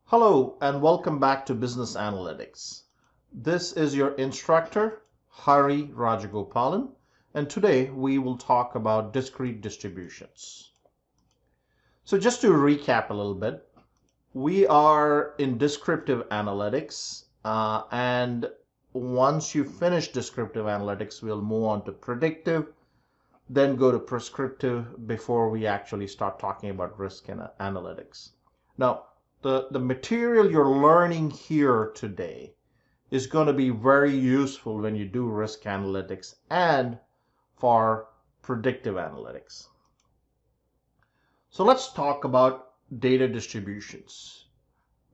Hello and welcome back to Business Analytics. This is your instructor, Hari Rajagopalan, and today we will talk about discrete distributions. So just to recap a little bit, we are in descriptive analytics, and once you finish descriptive analytics, we'll move on to predictive, then go to prescriptive before we actually start talking about risk analytics. Now, the material you're learning here today is going to be very useful when you do risk analytics and for predictive analytics. So let's talk about data distributions.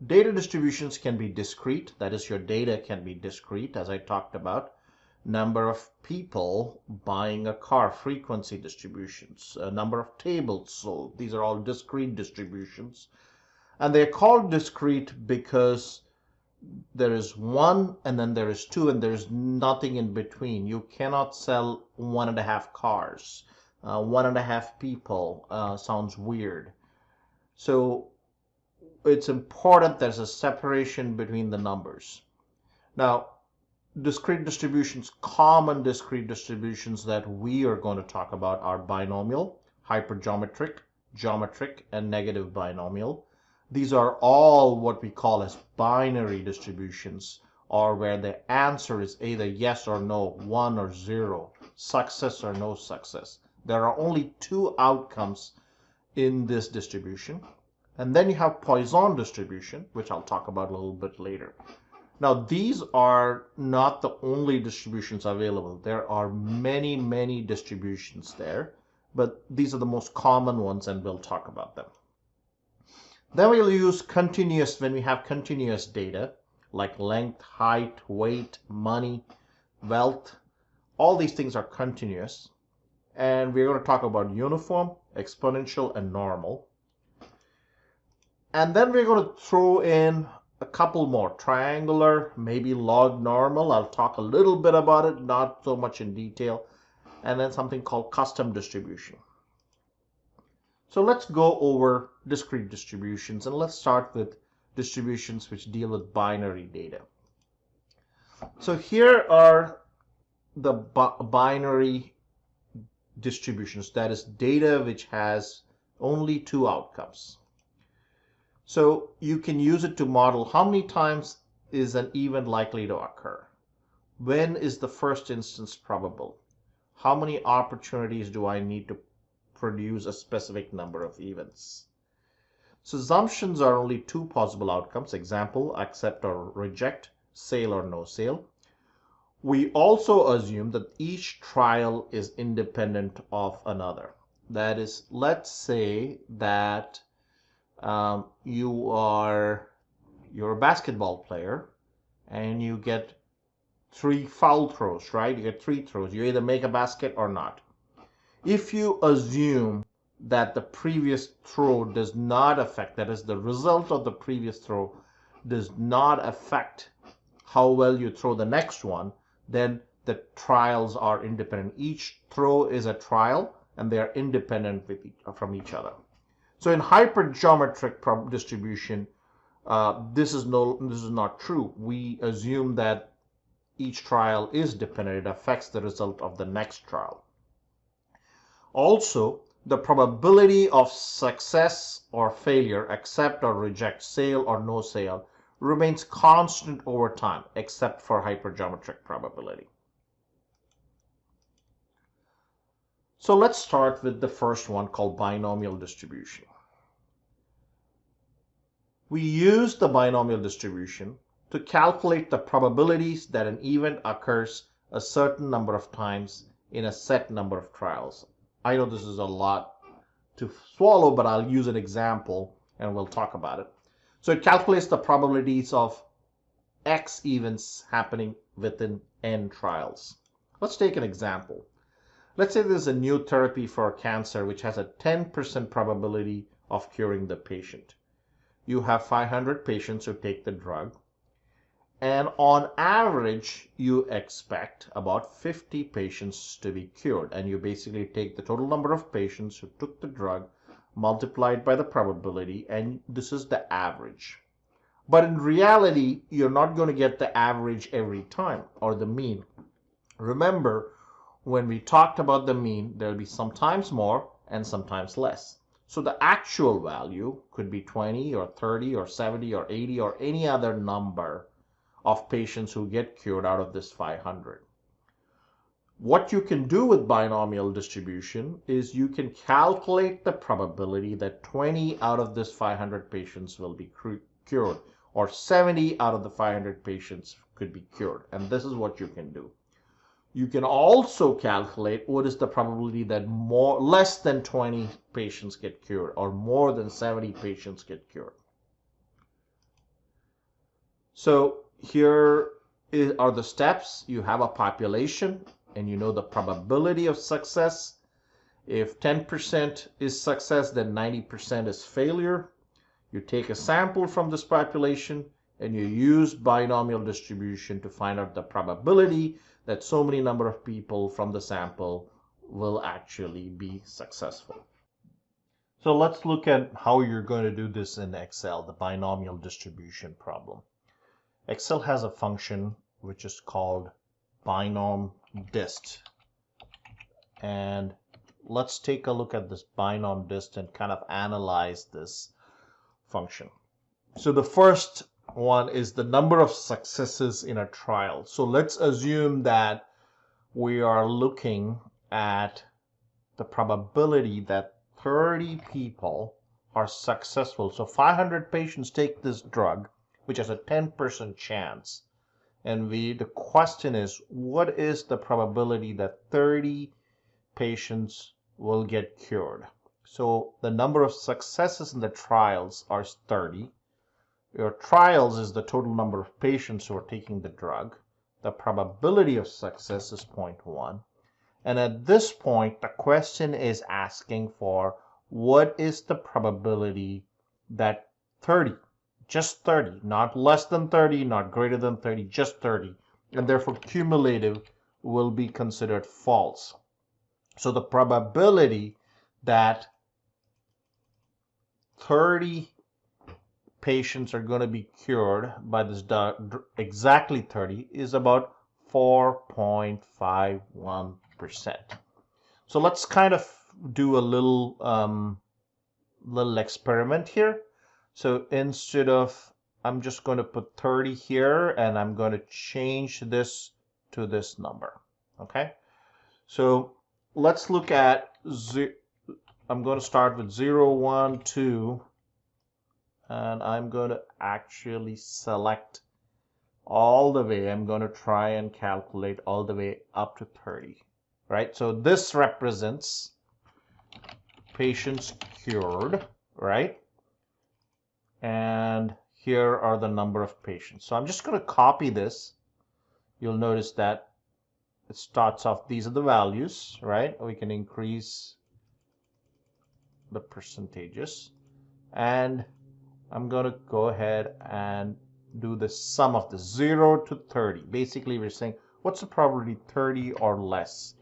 Data distributions can be discrete, that is, your data can be discrete, as I talked about. Number of people buying a car, frequency distributions, number of tables sold. These are all discrete distributions. And they're called discrete because there is one and then there is two and there's nothing in between. You cannot sell 1.5 cars. 1.5 people sounds weird. So it's important there's a separation between the numbers. Now, discrete distributions, common discrete distributions that we are going to talk about are binomial, hypergeometric, geometric, and negative binomial. These are all what we call as binary distributions, or where the answer is either yes or no, 1 or 0, success or no success. There are only two outcomes in this distribution. And then you have Poisson distribution, which I'll talk about a little bit later. Now, these are not the only distributions available. There are many, many distributions there, but these are the most common ones, and we'll talk about them. Then we'll use continuous when we have continuous data, like length, height, weight, money, wealth. All these things are continuous. And we're going to talk about uniform, exponential, and normal. And then we're going to throw in a couple more, triangular, maybe log normal. I'll talk a little bit about it, not so much in detail. And then something called custom distribution. So let's go over discrete distributions, and let's start with distributions which deal with binary data. So here are the binary distributions, that is data which has only two outcomes. So you can use it to model how many times is an event likely to occur, when is the first instance probable, how many opportunities do I need to produce a specific number of events. So assumptions are only two possible outcomes, example, accept or reject, sale or no sale. We also assume that each trial is independent of another. That is, let's say that you're a basketball player and you get 3 foul throws, right? You get 3 throws. You either make a basket or not. If you assume that the previous throw does not affect, that is, the result of the previous throw does not affect how well you throw the next one, then the trials are independent. Each throw is a trial and they are independent from each other. So in hypergeometric distribution, this is not true. We assume that each trial is dependent. It affects the result of the next trial. Also, the probability of success or failure, accept or reject, sale or no sale, remains constant over time, except for hypergeometric probability. So let's start with the first one called binomial distribution. We use the binomial distribution to calculate the probabilities that an event occurs a certain number of times in a set number of trials. I know this is a lot to swallow, but I'll use an example and we'll talk about it. So it calculates the probabilities of X events happening within N trials. Let's take an example. Let's say there's a new therapy for cancer which has a 10% probability of curing the patient. You have 500 patients who take the drug. And on average, you expect about 50 patients to be cured. And you basically take the total number of patients who took the drug multiplied by the probability, and this is the average. But in reality, you're not going to get the average every time or the mean. Remember, when we talked about the mean, there'll be sometimes more and sometimes less. So the actual value could be 20 or 30 or 70 or 80 or any other number of patients who get cured out of this 500. What you can do with binomial distribution is you can calculate the probability that 20 out of this 500 patients will be cured, or 70 out of the 500 patients could be cured. And this is what you can do. You can also calculate what is the probability that less than 20 patients get cured or more than 70 patients get cured. So here are the steps. You have a population and you know the probability of success. If 10% is success, then 90% is failure. You take a sample from this population and you use binomial distribution to find out the probability that so many number of people from the sample will actually be successful. So let's look at how you're going to do this in Excel, the binomial distribution problem. Excel has a function which is called binom dist. And let's take a look at this binom dist and kind of analyze this function. So the first one is the number of successes in a trial. So let's assume that we are looking at the probability that 30 people are successful. So 500 patients take this drug, which has a 10% chance. And the question is, what is the probability that 30 patients will get cured? So the number of successes in the trials are 30. Your trials is the total number of patients who are taking the drug. The probability of success is 0.1. And at this point, the question is asking for what is the probability that 30, just 30, not less than 30, not greater than 30, just 30. And therefore, cumulative will be considered false. So the probability that 30 patients are going to be cured by this exactly 30 is about 4.51%. So let's kind of do a little experiment here. So instead of, I'm just going to put 30 here and I'm going to change this to this number. Okay, so let's look at I'm going to start with 0, 1, 2, and I'm going to actually select all the way. I'm going to try and calculate all the way up to 30, right? So this represents patients cured, right? And here are the number of patients. So I'm just going to copy this. You'll notice that it starts off, these are the values, right? We can increase the percentages. And I'm going to go ahead and do the sum of the 0 to 30. Basically, we're saying, what's the probability 30 or less?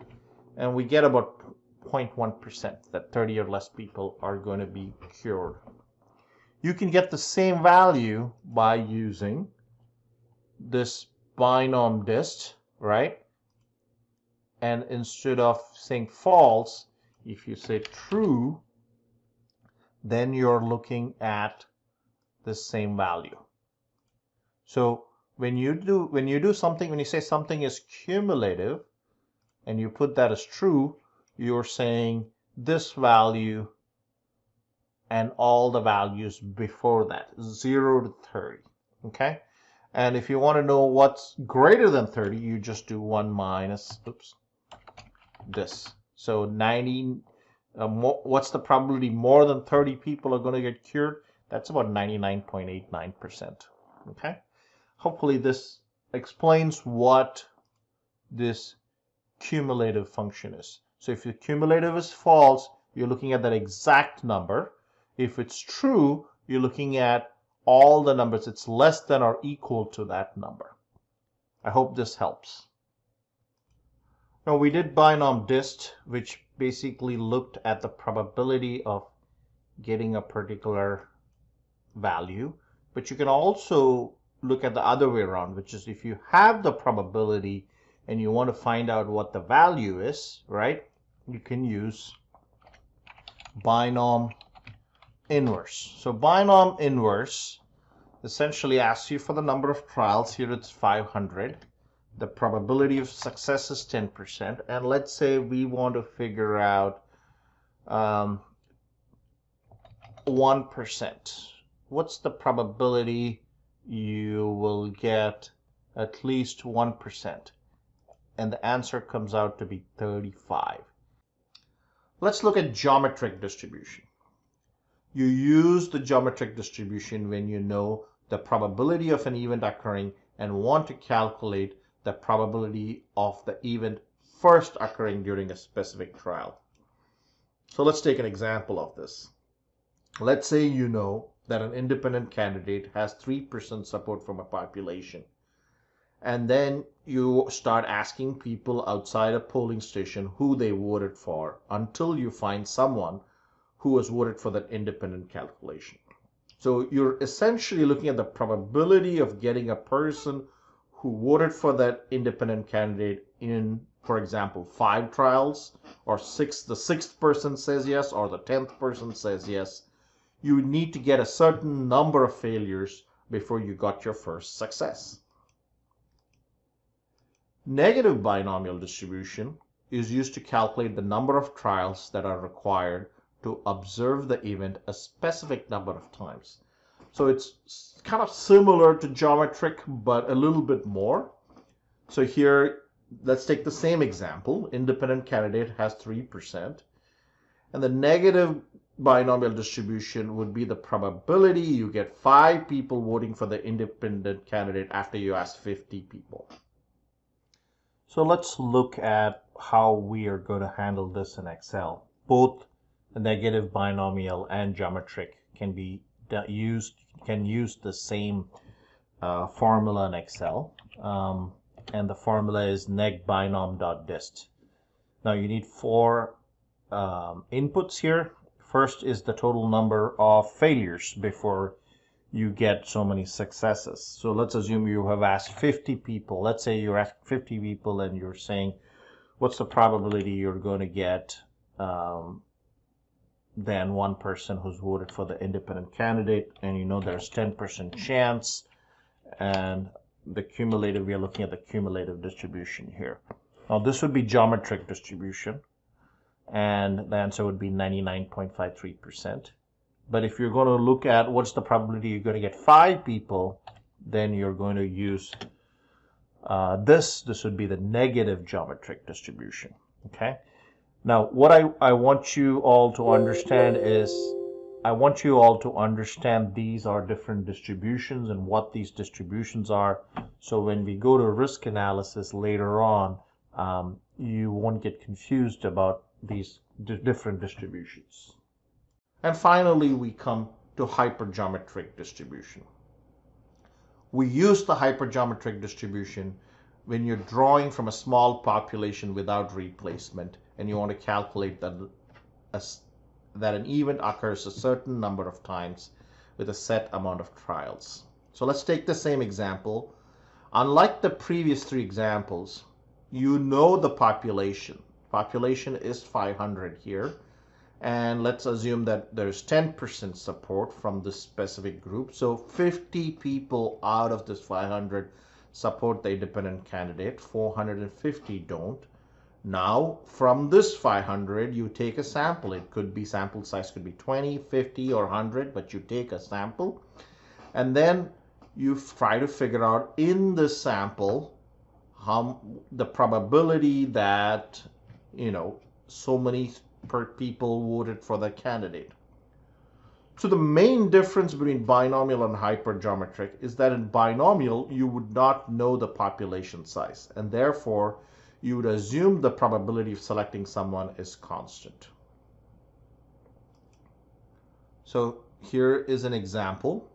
And we get about 0.1% that 30 or less people are going to be cured. You can get the same value by using this binom dist, right? And instead of saying false, if you say true, then you're looking at the same value. So when you do something, when you say something is cumulative and you put that as true, you're saying this value and all the values before that, 0 to 30. Okay, and if you want to know what's greater than 30, you just do 1 minus this. So 90. What's the probability more than 30 people are going to get cured? That's about 99.89%. Okay, hopefully this explains what this cumulative function is. So if the cumulative is false, you're looking at that exact number. If it's true, you're looking at all the numbers. It's less than or equal to that number. I hope this helps. Now we did binom dist, which basically looked at the probability of getting a particular value. But you can also look at the other way around, which is if you have the probability and you want to find out what the value is, right? You can use binom inverse. So binom inverse essentially asks you for the number of trials. Here it's 500. The probability of success is 10%. And let's say we want to figure out 1%. What's the probability you will get at least 1%? And the answer comes out to be 35. Let's look at geometric distribution. You use the geometric distribution when you know the probability of an event occurring and want to calculate the probability of the event first occurring during a specific trial. So let's take an example of this. Let's say you know that an independent candidate has 3% support from a population. And then you start asking people outside a polling station who they voted for until you find someone who was voted for that independent calculation. So you're essentially looking at the probability of getting a person who voted for that independent candidate in, for example, 5 trials, or the 6th person says yes, or the 10th person says yes. You need to get a certain number of failures before you got your first success. Negative binomial distribution is used to calculate the number of trials that are required to observe the event a specific number of times. So it's kind of similar to geometric, but a little bit more. So here, let's take the same example. Independent candidate has 3%. And the negative binomial distribution would be the probability you get 5 people voting for the independent candidate after you ask 50 people. So let's look at how we are going to handle this in Excel. Both the negative binomial and geometric can use the same formula in Excel, and the formula is negbinom.dist. Now you need 4 inputs here. First is the total number of failures before you get so many successes. So let's assume you have asked 50 people. Let's say you're asking 50 people and you're saying, what's the probability you're going to get then one person who's voted for the independent candidate, and you know there's 10% chance, and the cumulative, we are looking at the cumulative distribution here. Now this would be geometric distribution, and the answer would be 99.53%. But if you're going to look at what's the probability you're going to get 5 people, then you're going to use this would be the negative geometric distribution. Okay. Now, what I want you all to understand is, I want you all to understand these are different distributions and what these distributions are. So when we go to risk analysis later on, you won't get confused about these different distributions. And finally, we come to hypergeometric distribution. We use the hypergeometric distribution when you're drawing from a small population without replacement, and you want to calculate that an event occurs a certain number of times with a set amount of trials. So let's take the same example. Unlike the previous 3 examples, you know the population. Population is 500 here. And let's assume that there's 10% support from this specific group. So 50 people out of this 500 support the independent candidate, 450 don't. Now, from this 500, you take a sample. It could be, sample size could be 20, 50, or 100, but you take a sample. And then you try to figure out in this sample how the probability that, so many people voted for the candidate. So the main difference between binomial and hypergeometric is that in binomial, you would not know the population size, and therefore you would assume the probability of selecting someone is constant. So here is an example.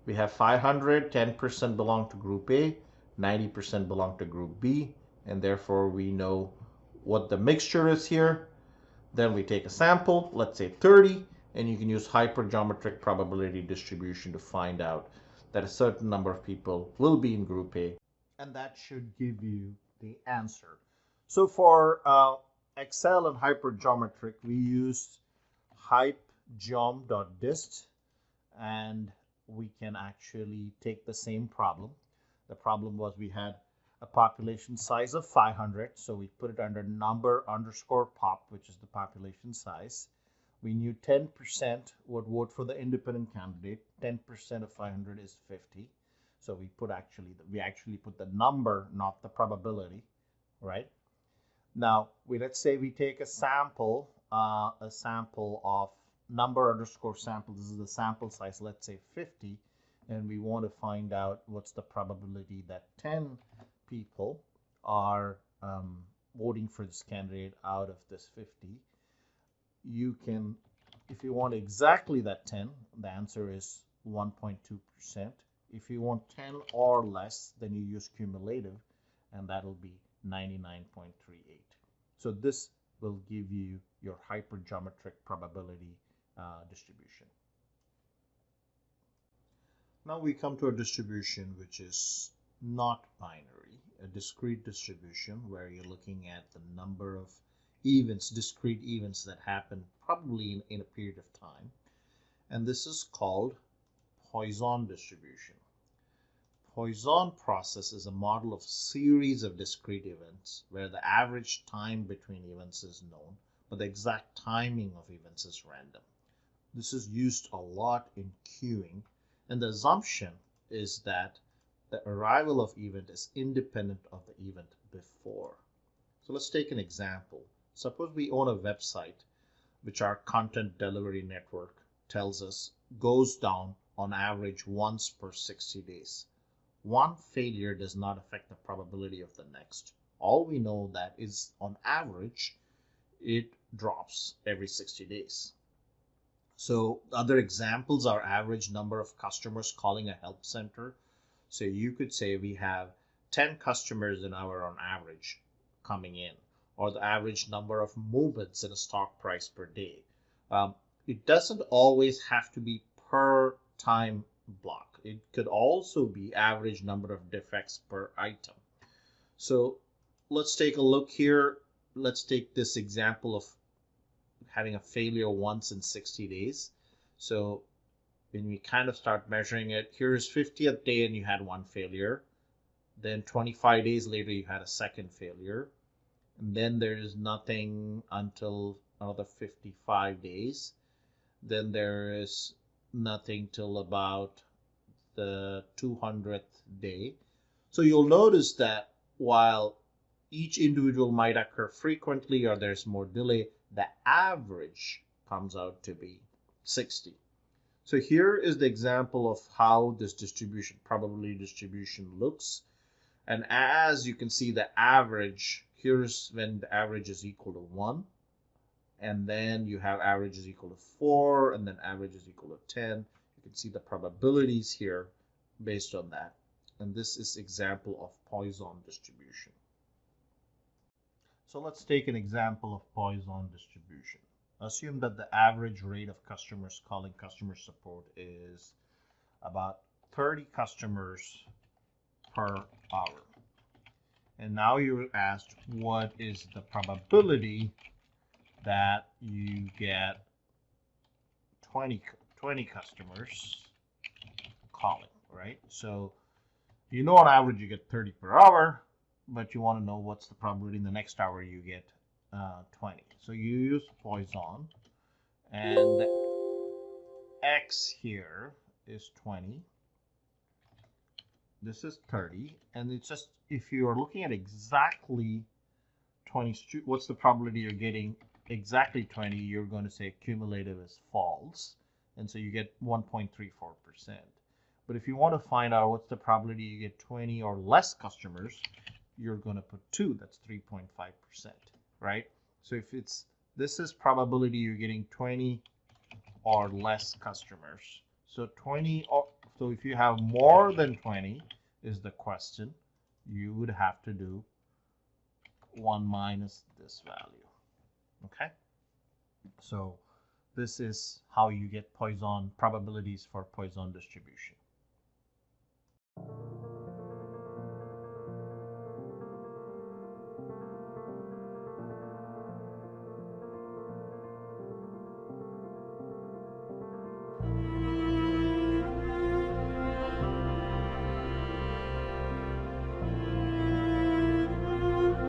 We have 500, 10% belong to group A, 90% belong to group B, and therefore we know what the mixture is here. Then we take a sample, let's say 30, And you can use hypergeometric probability distribution to find out that a certain number of people will be in group A, and that should give you the answer. So for Excel and hypergeometric, we used hypgeom.dist, and we can actually take the same problem. The problem was we had a population size of 500, so we put it under number underscore pop, which is the population size. We knew 10% would vote for the independent candidate. 10% of 500 is 50. So we actually put the number, not the probability, right? Now, let's say we take a sample of number underscore sample. This is the sample size, let's say 50, and we want to find out what's the probability that 10 people are voting for this candidate out of this 50. You can, if you want exactly that 10, the answer is 1.2%. If you want 10 or less, then you use cumulative, and that'll be 99.38. So this will give you your hypergeometric probability distribution. Now we come to a distribution which is not binary, a discrete distribution, where you're looking at the number of events, discrete events that happen probably in a period of time. And this is called Poisson distribution. Poisson process is a model of series of discrete events where the average time between events is known, but the exact timing of events is random. This is used a lot in queuing, and the assumption is that the arrival of event is independent of the event before. So let's take an example. Suppose we own a website which our content delivery network tells us goes down on average once per 60 days. One failure does not affect the probability of the next. All we know that is on average, it drops every 60 days. So other examples are average number of customers calling a help center. So you could say we have 10 customers an hour on average coming in, or the average number of movements in a stock price per day. It doesn't always have to be per time block. It could also be average number of defects per item. So let's take a look here. Let's take this example of having a failure once in 60 days. So when we kind of start measuring it, here's 50th day and you had one failure. Then 25 days later, you had a second failure. And then there's nothing until another 55 days. Then there is nothing till about the 200th day. So you'll notice that while each individual might occur frequently or there's more delay, the average comes out to be 60. So here is the example of how this distribution, probability distribution, looks. And as you can see, the average, here's when the average is equal to 1. And then you have average is equal to 4, and then average is equal to 10. You can see the probabilities here based on that. And this is example of Poisson distribution. So let's take an example of Poisson distribution. Assume that the average rate of customers calling customer support is about 30 customers per hour. And now you're asked, what is the probability that you get 20 customers calling, right? So you know on average you get 30 per hour, but you want to know what's the probability in the next hour you get 20. So you use Poisson, and the X here is 20. This is 30, and it's just, if you are looking at exactly 20, what's the probability you're getting exactly 20, you're going to say cumulative is false, and so you get 1.34%. But if you want to find out what's the probability you get 20 or less customers, you're going to put 2, that's 3.5%, right? So if this is probability you're getting 20 or less customers. So 20, so if you have more than 20 is the question, you would have to do 1 minus this value, okay? So This is how you get Poisson probabilities for Poisson distribution.